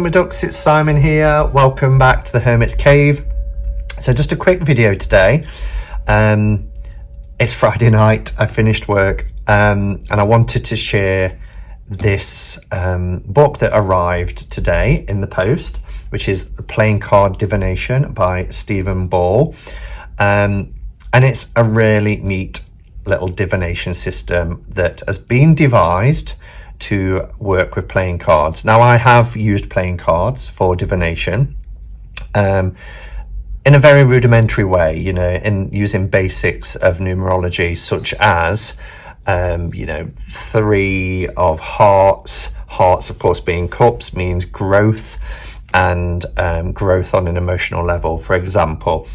my ducks, it's Simon here. Welcome back to the Hermit's Cave. So just a quick video today. It's Friday night, I finished work, and I wanted to share this book that arrived today in the post, which is The Playing Card Divination by Stephen Ball. And it's a really neat little divination system that has been devised to work with playing cards. Now, I have used playing cards for divination in a very rudimentary way, you know, in using basics of numerology, such as you know, 3 of hearts. Hearts, of course, being cups, means growth, and growth on an emotional level, for example.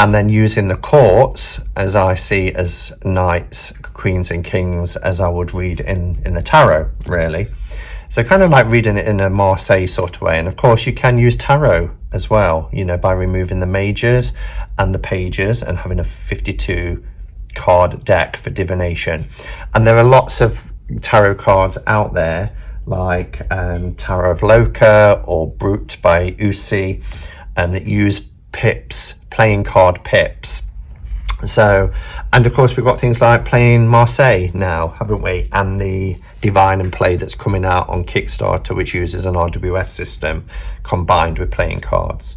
And then using the courts, as I see, as knights, queens and kings, as I would read in the tarot, really. So kind of like reading it in a Marseille sort of way. And of course you can use tarot as well, you know, by removing the majors and the pages and having a 52 card deck for divination. And there are lots of tarot cards out there, like Tarot of Loka or Brut by Usi, and that use pips, playing card pips. So, and of course we've got things like Playing Marseille now, haven't we? And the Divine and Play that's coming out on Kickstarter, which uses an RWF system combined with playing cards.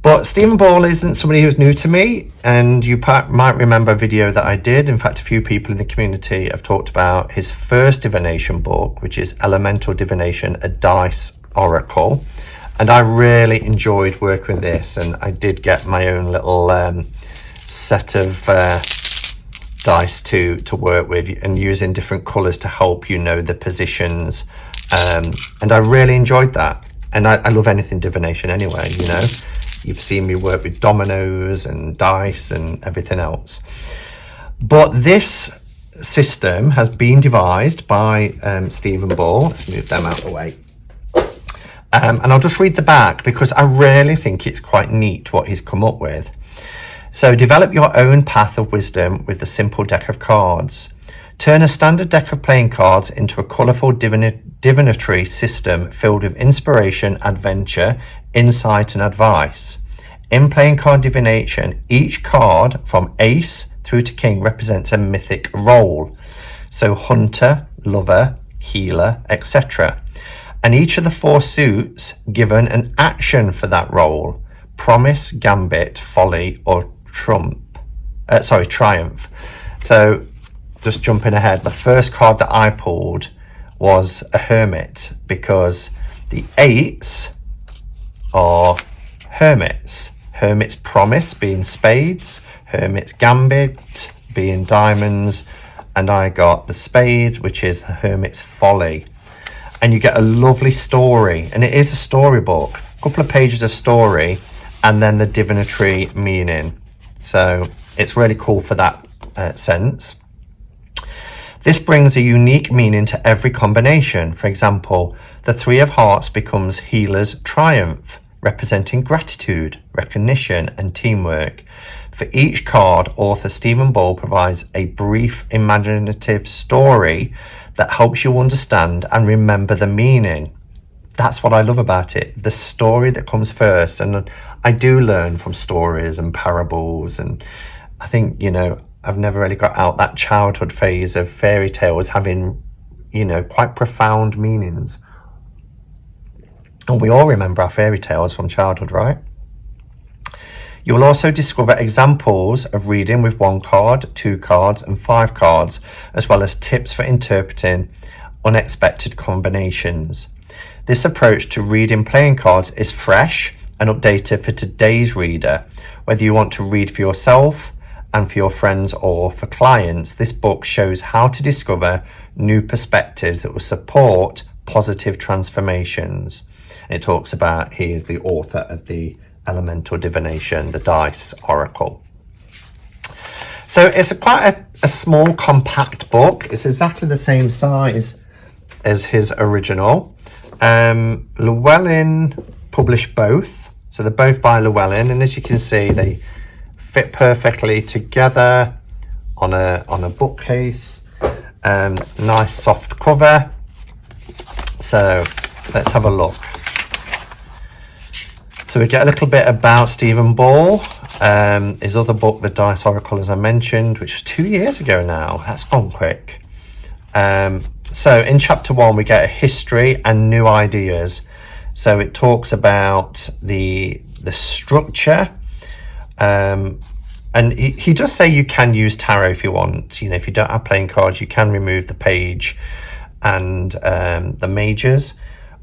But Stephen Ball isn't somebody who's new to me, and you might remember a video that I did. In fact, a few people in the community have talked about his first divination book, which is Elemental Divination, a Dice Oracle. And I really enjoyed working with this, and I did get my own little set of dice to work with, and using different colours to help you know the positions. And I really enjoyed that. And I love anything divination anyway, you know. You've seen me work with dominoes and dice and everything else. But this system has been devised by Stephen Ball. Let's move them out of the way. And I'll just read the back because I really think it's quite neat what he's come up with. So, develop your own path of wisdom with the simple deck of cards. Turn a standard deck of playing cards into a colourful divinatory system filled with inspiration, adventure, insight and advice. In playing card divination, each card from ace through to king represents a mythic role. So hunter, lover, healer, etc. And each of the 4 suits given an action for that role: promise, gambit, folly, or triumph. So just jumping ahead, the first card that I pulled was a hermit, because the 8s are hermits. Hermit's promise being spades, hermit's gambit being diamonds, and I got the spade, which is the hermit's folly. And you get a lovely story, and it is a storybook, a couple of pages of story, and then the divinatory meaning. So it's really cool for that sense. This brings a unique meaning to every combination. For example, the 3 of hearts becomes healer's triumph, representing gratitude, recognition, and teamwork. For each card, author Stephen Ball provides a brief imaginative story that helps you understand and remember the meaning. That's what I love about it, the story that comes first. And I do learn from stories and parables, and I think, you know, I've never really got out that childhood phase of fairy tales having, you know, quite profound meanings. And we all remember our fairy tales from childhood, right? You will also discover examples of reading with 1 card, 2 cards, and 5 cards, as well as tips for interpreting unexpected combinations. This approach to reading playing cards is fresh and updated for today's reader. Whether you want to read for yourself and for your friends or for clients, this book shows how to discover new perspectives that will support positive transformations. It talks about, he is the author of the Elemental Divination, the Dice Oracle. So it's quite a small, compact book. It's exactly the same size as his original. Llewellyn published both. So they're both by Llewellyn, and as you can see, they fit perfectly together on a bookcase. Nice soft cover. So let's have a look. So we get a little bit about Stephen Ball, his other book, The Dice Oracle, as I mentioned, which was 2 years ago now. That's gone quick. So in chapter 1, we get a history and new ideas. So it talks about the structure, and he does say you can use tarot if you want. You know, if you don't have playing cards, you can remove the page and the majors.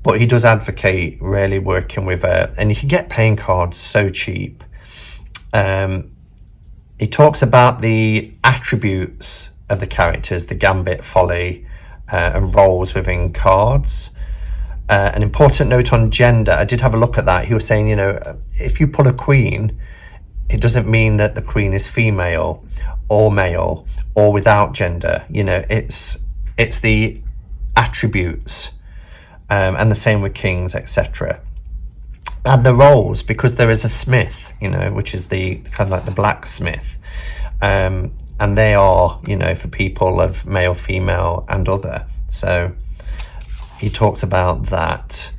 But he does advocate really working with and you can get playing cards so cheap. He talks about the attributes of the characters, the gambit, folly, and roles within cards. An important note on gender, I did have a look at that. He was saying, you know, if you pull a queen, it doesn't mean that the queen is female or male or without gender. You know, it's the attributes. And the same with kings, etc. And the roles, because there is a smith, you know, which is the kind of like the blacksmith, and they are, you know, for people of male, female, and other. So he talks about that.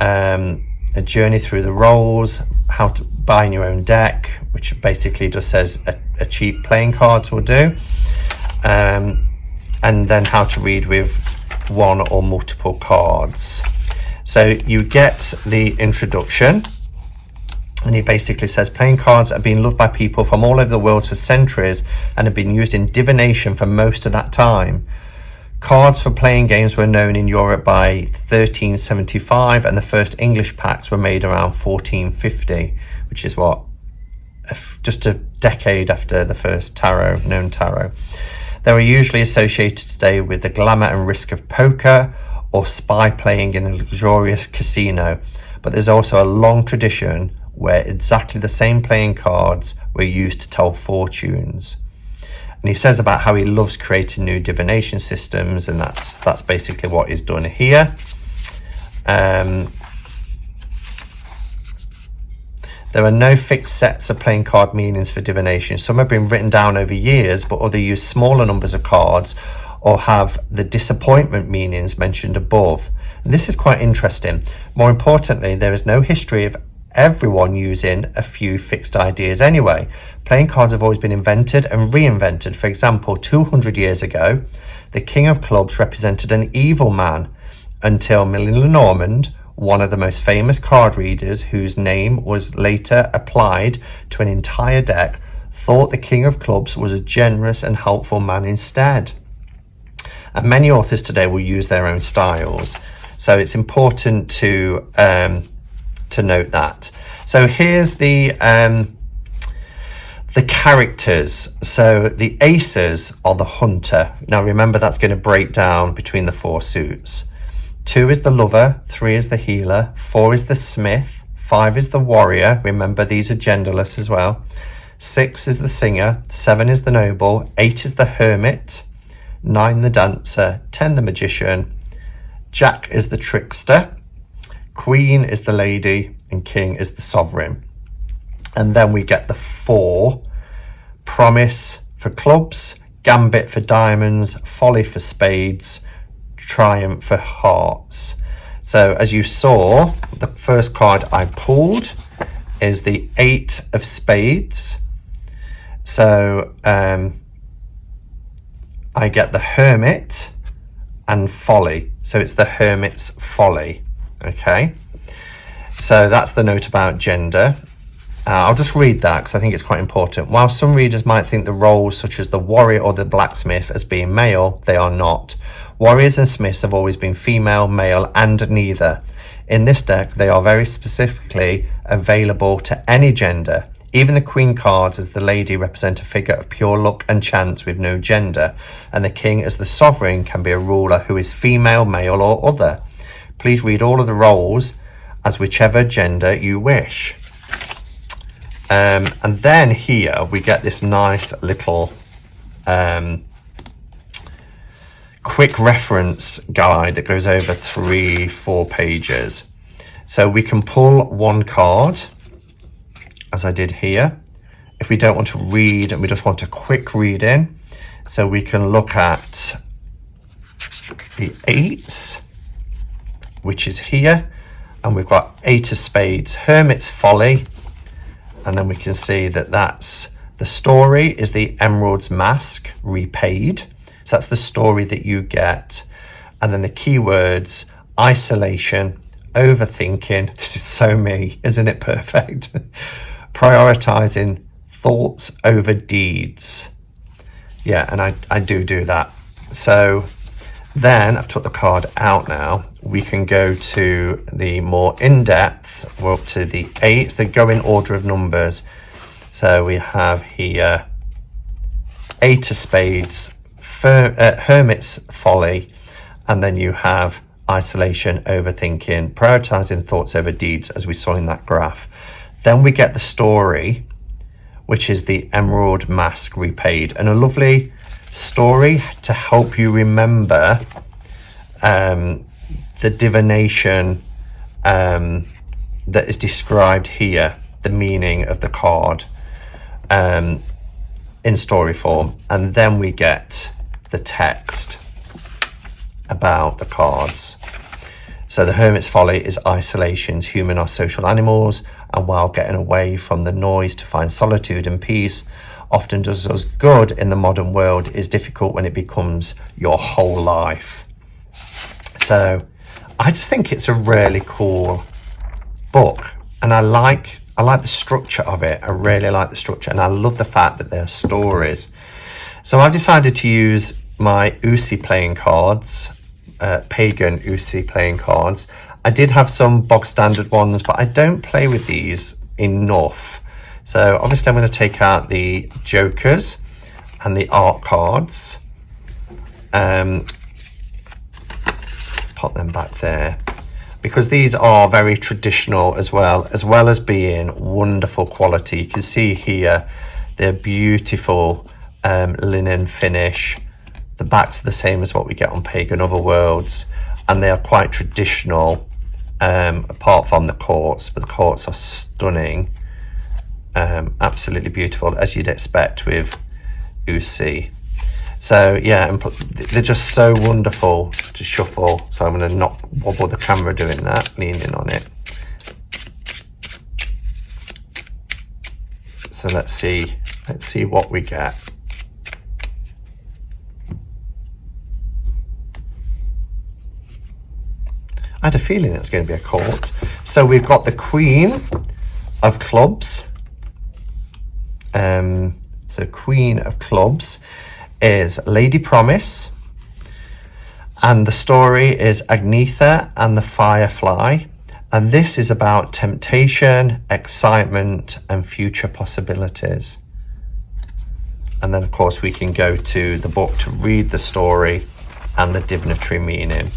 A journey through the roles, how to buy your own deck, which basically just says a cheap playing cards will do, and then how to read with one or multiple cards. So you get the introduction, and he basically says playing cards have been loved by people from all over the world for centuries and have been used in divination for most of that time. Cards for playing games were known in Europe by 1375, and the first English packs were made around 1450, which is what, just a decade after the first known tarot. They are usually associated today with the glamour and risk of poker or spy playing in a luxurious casino, but there's also a long tradition where exactly the same playing cards were used to tell fortunes. And he says about how he loves creating new divination systems, and that's basically what he's done here. There are no fixed sets of playing card meanings for divination. Some have been written down over years, but others use smaller numbers of cards or have the disappointment meanings mentioned above. And this is quite interesting. More importantly, there is no history of everyone using a few fixed ideas anyway. Playing cards have always been invented and reinvented. For example, 200 years ago, the King of Clubs represented an evil man until Millie Normand, one of the most famous card readers whose name was later applied to an entire deck, thought the King of Clubs was a generous and helpful man instead. And many authors today will use their own styles, so it's important to note that. So here's the characters. So the aces are the hunter. Now remember, that's going to break down between the 4 suits. 2 is the lover, 3 is the healer, 4 is the smith, 5 is the warrior. Remember, these are genderless as well. 6 is the singer, 7 is the noble, 8 is the hermit, 9 the dancer, 10 the magician, Jack is the trickster, Queen is the lady, and King is the sovereign. And then we get the 4: promise for clubs, gambit for diamonds, folly for spades, triumph for hearts. So as you saw, the first card I pulled is the 8 of spades. So I get the hermit and folly. So it's the hermit's folly. Okay, so that's the note about gender. I'll just read that because I think it's quite important. While some readers might think the roles such as the warrior or the blacksmith as being male, they are not. Warriors and smiths have always been female, male, and neither. In this deck, they are very specifically available to any gender. Even the queen cards as the lady represent a figure of pure luck and chance with no gender, and the king as the sovereign can be a ruler who is female, male, or other. Please read all of the roles as whichever gender you wish. And then here we get this nice little quick reference guide that goes over 3-4 pages. So we can pull one card, as I did here, if we don't want to read and we just want a quick reading. So we can look at the 8s which is here, and we've got 8 of spades, Hermit's Folly, and then we can see that that's the story is the Emerald's Mask repaid. So that's the story that you get. And then the keywords, isolation, overthinking. This is so me, isn't it perfect? Prioritizing thoughts over deeds. Yeah, and I do that. So then I've took the card out now. We can go to the more in-depth. We're up to the 8. They go in order of numbers. So we have here 8 of spades, Hermit's Folly, and then you have isolation, overthinking, prioritizing thoughts over deeds, as we saw in that graph. Then we get the story, which is the Emerald Mask repaid, and a lovely story to help you remember the divination that is described here, the meaning of the card in story form. And then we get the text about the cards. So the Hermit's Folly is isolations. Human are social animals, and while getting away from the noise to find solitude and peace often does us good in the modern world, is difficult when it becomes your whole life. So I just think it's a really cool book, and I like the structure of it. I really like the structure, and I love the fact that they're stories. So I've decided to use my Usi playing cards, pagan Usi playing cards. I did have some bog standard ones, but I don't play with these enough. So obviously I'm going to take out the jokers and the art cards, put them back there, because these are very traditional as well as being wonderful quality. You can see here they're beautiful linen finish. The backs are the same as what we get on Pagan Otherworlds, and they are quite traditional, apart from the courts, but the courts are stunning, absolutely beautiful, as you'd expect with Usi. So yeah, and they're just so wonderful to shuffle. So I'm going to not wobble the camera doing that, leaning on it. So let's see what we get. I had a feeling it was going to be a court. So we've got the Queen of Clubs. So Queen of Clubs is Lady Promise, and the story is Agnetha and the Firefly, and this is about temptation, excitement, and future possibilities. And then of course we can go to the book to read the story and the divinatory meaning.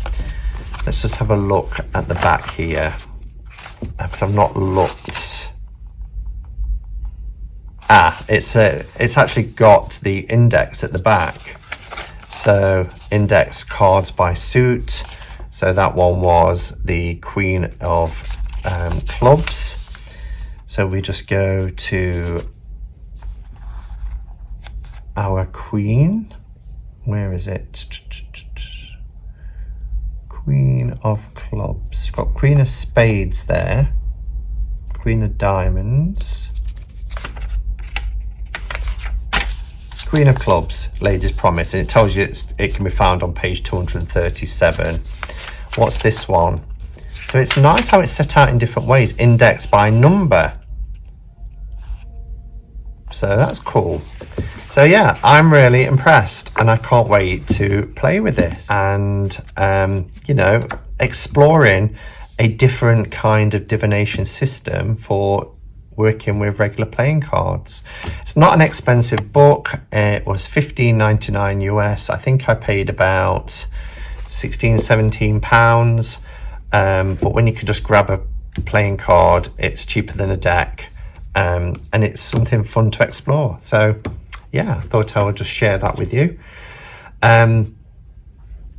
Let's just have a look at the back here, because I've not looked. It's actually got the index at the back. So index cards by suit. So that one was the Queen of Clubs. So we just go to our Queen. Where is it? Queen of Clubs. Got Queen of Spades there. Queen of Diamonds. Queen of Clubs, Lady's Promise, and it tells you it can be found on page 237. What's this one? So it's nice how it's set out in different ways, indexed by number. So that's cool. So yeah, I'm really impressed, and I can't wait to play with this and you know, exploring a different kind of divination system for working with regular playing cards. It's not an expensive book. It was $15.99 US. I think I paid about £16-17, but when you can just grab a playing card, it's cheaper than a deck, and it's something fun to explore. So yeah, I thought I would just share that with you.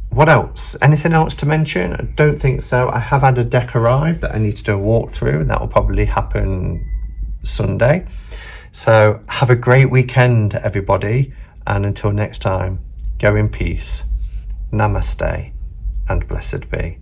What else? Anything else to mention? I don't think so. I have had a deck arrive that I need to do a walkthrough, and that will probably happen Sunday. So have a great weekend, everybody, and until next time, go in peace. Namaste and blessed be.